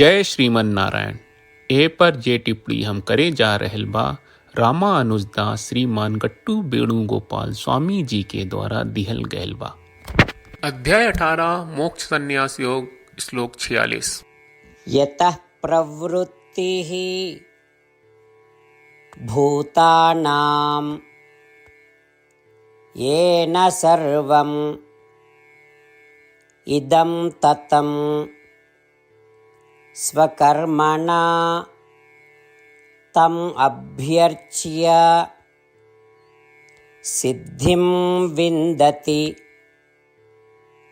जय श्रीमन नारायण। ए पर जे टिप्पणी हम करे जा रहल बा रामानुजदास श्रीमान गट्टू वेणुगोपाल स्वामी जी के द्वारा दिहल गयल बा। अध्याय 18 मोक्ष संन्यास योग, श्लोक 46। यतः प्रवृत्तिः भूतानां येन सर्वम् इदं ततं स्वकर्मणा तम् अभ्यर्च्य सिद्धिं विन्दति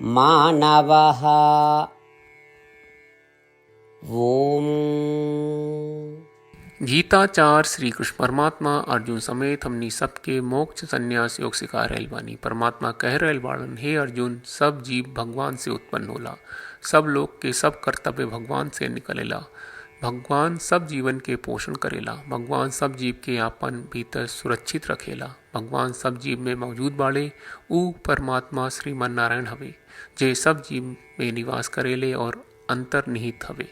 मानवः। ओम। गीताचार श्री कृष्ण परमात्मा अर्जुन समेत हमनी सबके मोक्ष संन्यास योग सिखा रहल बानी। परमात्मा कह रहल बाड़न, हे अर्जुन, सब जीव भगवान से उत्पन्न होला, सब लोग के सब कर्तव्य भगवान से निकलेला, भगवान सब जीवन के पोषण करेला, भगवान सब जीव के आपन भीतर सुरक्षित रखेला, भगवान सब जीव में मौजूद बाड़े। ऊ परमात्मा श्रीमन नारायण हवे जे सब जीव में निवास करेले और अंतर्निहित हवे।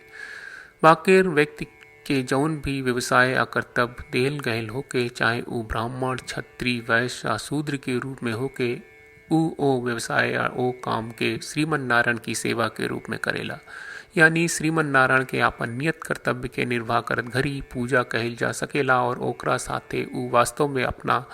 बाकिर व्यक्ति के जौन भी व्यवसाय या कर्तव्य देल गयल होके, चाहे ऊ ब्राह्मण, क्षत्रिय, वैश्य या शूद्र के रूप में होके, ऊ ओ व्यवसाय या ओ काम के श्रीमन नारायण की सेवा के रूप में करेला। यानी श्रीमन नारायण के आपन नियत कर्तव्य के निर्वाह करत घरी पूजा कहल जा सकेला और ओकरा साथे ऊ वास्तव में अपना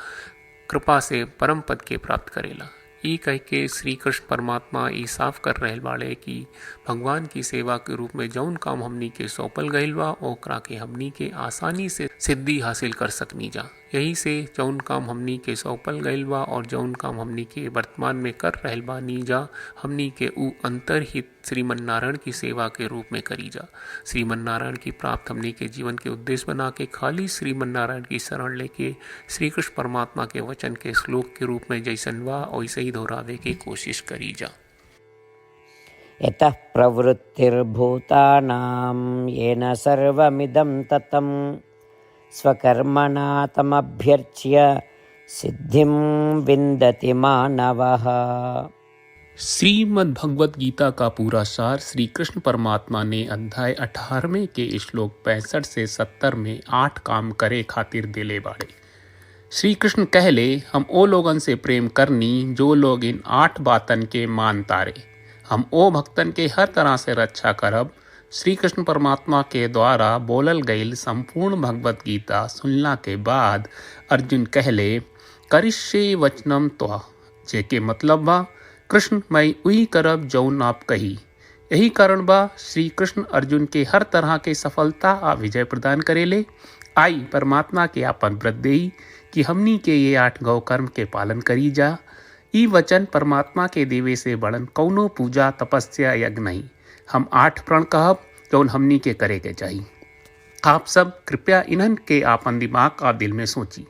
कृपा से परम पद के प्राप्त करेला। ई कह के श्री कृष्ण परमात्मा ई साफ कर रहल बाड़े कि भगवान की सेवा के रूप में जौन काम हमनी के सौंपल गईल बा ओकरा के हमनी के आसानी से सिद्धि हासिल कर सकनी जा। यही से जौन काम हमनी के सौंपल गईल बा और जौन काम हमनी के वर्तमान में कर रहल बानी जा, हमनी के ऊ अंतर्हित श्रीमन नारायण की सेवा के रूप में करी जा। श्रीमन नारायण की प्राप्त हमनी के जीवन के उद्देश्य बना के खाली श्रीमन नारायण की शरण लेके श्री कृष्ण परमात्मा के वचन के श्लोक के रूप में जैसन बा वैसे ही दोहरावे की कोशिश करी जा। यतः प्रवृत्तिर्भूतानां येन सर्वमिदं ततं स्वकर्मणा तमभ्यर्च्य सिद्धिं विन्दति मानवः। श्रीमद् भगवत गीता का पूरा सार श्री कृष्ण परमात्मा ने अध्याय 18वें के श्लोक 65 से 70 में 8 काम करे खातिर दिले बाड़े। श्री कृष्ण कहले, हम ओ लोगन से प्रेम करनी जो लोग इन 8 बातन के मान तारे। हम ओ भक्तन के हर तरह से रक्षा करब। श्री कृष्ण परमात्मा के द्वारा बोलल गईल संपूर्ण भगवत गीता सुनला के बाद अर्जुन कहले, करिष्ये वचनम त्वा, जेके मतलब बा, कृष्ण मैं उही करब जौन आप कही। यही कारण बा श्री कृष्ण अर्जुन के हर तरह के सफलता आ विजय प्रदान करेले। आई परमात्मा के आपन व्रत देई कि हमनी के ये 8 गौ कर्म के पालन करी जा। ई वचन परमात्मा के देवे से बड़न कौनो पूजा, तपस्या, यज्ञ नहीं। हम 8 प्रण कहब जौन हमनी के करे के चाहिए। आप सब कृपया इन्हन के आपन दिमाग और दिल में सोची।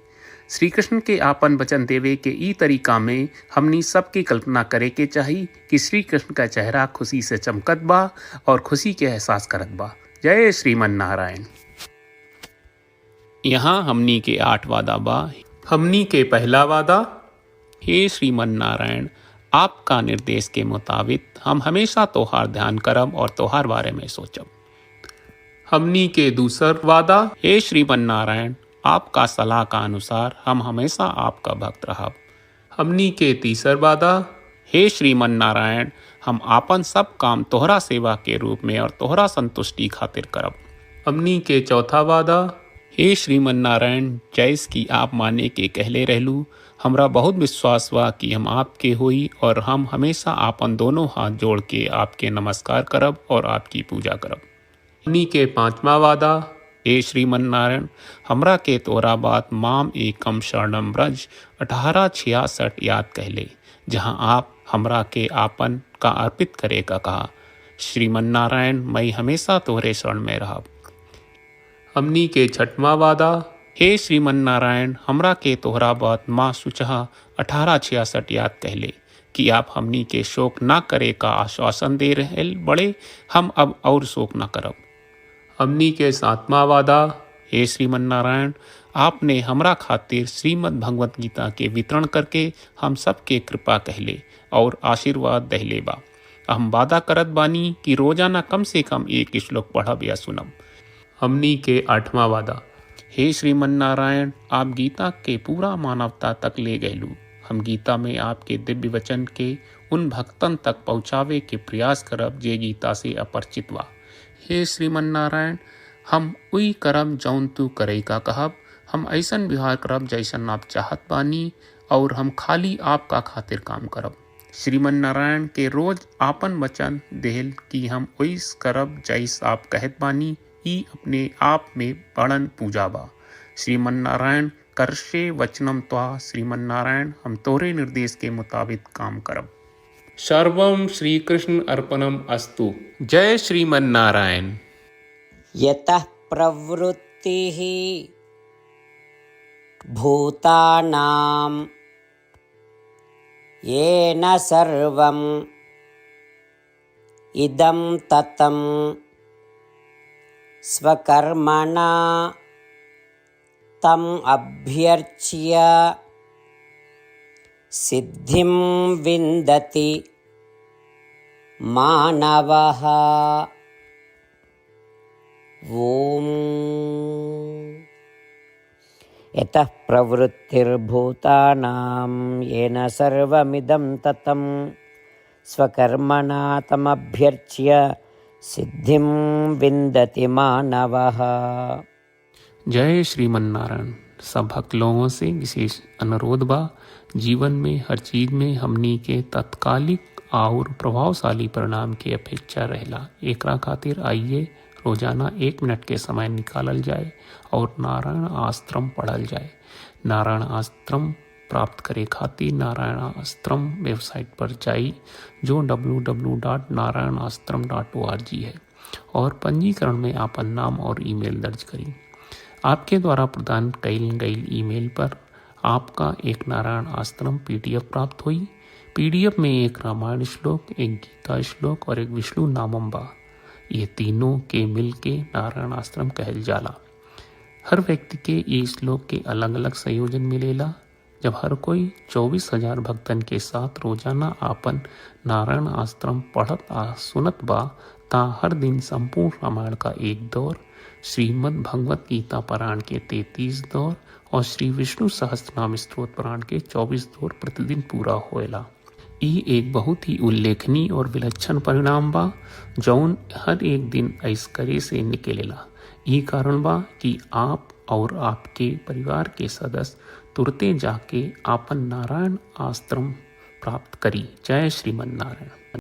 श्री कृष्ण के आपन वचन देवे के ई तरीका में हमनी सबकी कल्पना करे के चाहिए कि श्री कृष्ण का चेहरा खुशी से चमकत बा और खुशी के एहसास करत बा। जय श्रीमन नारायण। यहाँ हमनी के 8 वादा बा। हमनी के पहला वादा, हे श्रीमन नारायण, आपका निर्देश के मुताबिक हम हमेशा तोहार ध्यान करब और तोहार बारे में सोचब। हमनी के दूसर वादा, हे श्रीमन नारायण, आपका सलाह का अनुसार हम हमेशा आपका भक्त रहब। हमनी के तीसर वादा, हे श्रीमन नारायण, हम आपन सब काम तोहरा सेवा के रूप में और तोहरा संतुष्टि खातिर करब। हमनी के चौथा वादा, हे श्रीमन नारायण, जैस की आप माने के कहले रहलू, हमरा बहुत विश्वास बा कि हम आपके होई और हम हमेशा आपन दोनों हाथ जोड़ के आपके नमस्कार करब और आपकी पूजा करब। हमनी के पांचवा वादा, हे श्रीमन नारायण, हमरा के तोरा बात माम एकम शरणम ब्रज 1866 याद कहले, जहां आप हमरा के आपन का अर्पित करे का कहा। श्रीमन नारायण, मैं हमेशा तोहरे शरण में रहब। हमनी के छठवां वादा, हे श्रीमन नारायण, हमरा के तोहरा बात माँ सुचहा 1866 याद कहले कि आप हमनी के शोक ना करे का आश्वासन दे रहे बड़े। हम अब और शोक ना करब। हमनी के 7वां वादा, हे श्रीमन नारायण, आपने हमरा खातिर श्रीमद् भगवत गीता के वितरण करके हम सब के कृपा कहले और आशीर्वाद दहले बा। हम वादा करत बानी कि रोजाना कम से कम एक श्लोक पढ़ब या सुनब। हमनी के 8वां वादा। हे श्रीमन नारायण, आप गीता के पूरा मानवता तक ले गयलू। हम गीता में आपके दिव्य वचन के उन भक्तन तक पहुँचावे के प्रयास करब जे गीता से अपरिचित बा। हे श्रीमन नारायण, हम उई करब जौन तू करे का कहब। हम ऐसन व्यवहार करब जैसन आप चाहत बानी और हम खाली आपका खातिर काम करब। श्रीमन नारायण के रोज आपन वचन देहल कि हम ओइस करब जैस आप कहत बानी। ई अपने आप में बड़न पूजा बा। श्रीमन नारायण, करशे वचनम त्वा। श्रीमन नारायण, हम तोरे निर्देश के मुताबिक काम करब। सर्वम श्री कृष्ण अर्पणम अस्तु। जय श्रीमन नारायण। यतः प्रवृत्तिः भूतानां येन सर्वम् इदं ततं स्वकर्मणा तम् अभ्यर्च्य सिद्धिं विन्दति मानवः। ॐ यतः प्रवृत्तिर्भूतानां येन सर्वमिदं ततं स्वकर्मणा तमभ्यर्च्य सिद्धिं विन्दति मानवः। जय श्रीमन नारायण। सब भक्त लोगों से विशेष अनुरोध बा, जीवन में हर चीज में हमनी के तत्कालिक और प्रभावशाली परिणाम की अपेक्षा रहेला। एकरा खातिर आइए रोजाना 1 मिनट के समय निकालल जाए और नारायण आश्रम पढ़ल जाए। नारायण आश्रम प्राप्त करे खातिर नारायण आश्रम वेबसाइट पर जाई जो www.narayanashram.org है और पंजीकरण में आपन नाम और ईमेल दर्ज करी। आपके द्वारा प्रदान कईल गई ईमेल पर आपका एक नारायण आश्रम PDF प्राप्त हुई। PDF में एक रामायण श्लोक, एक गीता श्लोक और एक विष्णु नामम बा। ये तीनों के मिल के नारायण आश्रम कहल जाला। हर व्यक्ति के ये श्लोक के अलग अलग संयोजन मिलेला। जब हर कोई 24,000 भक्तन के साथ रोजाना आपन नारायण आश्रम पढ़त आ सुनत बा ता हर दिन संपूर्ण रामायण का 1 दौर, श्रीमद् भगवत गीता पारायण के 33 दौर और श्री विष्णु सहस्त्रनाम स्तोत्र पारायण के 24 दौर प्रतिदिन पूरा होएला। ई एक बहुत ही उल्लेखनीय और विलक्षण परिणाम बा जौन हर एक दिन ऐस करे से निकलेला। ई कारण बा कि आप और आपके परिवार के सदस्य तुरते जाके आपन नारायण आश्रम प्राप्त करी। जय श्रीमन नारायण।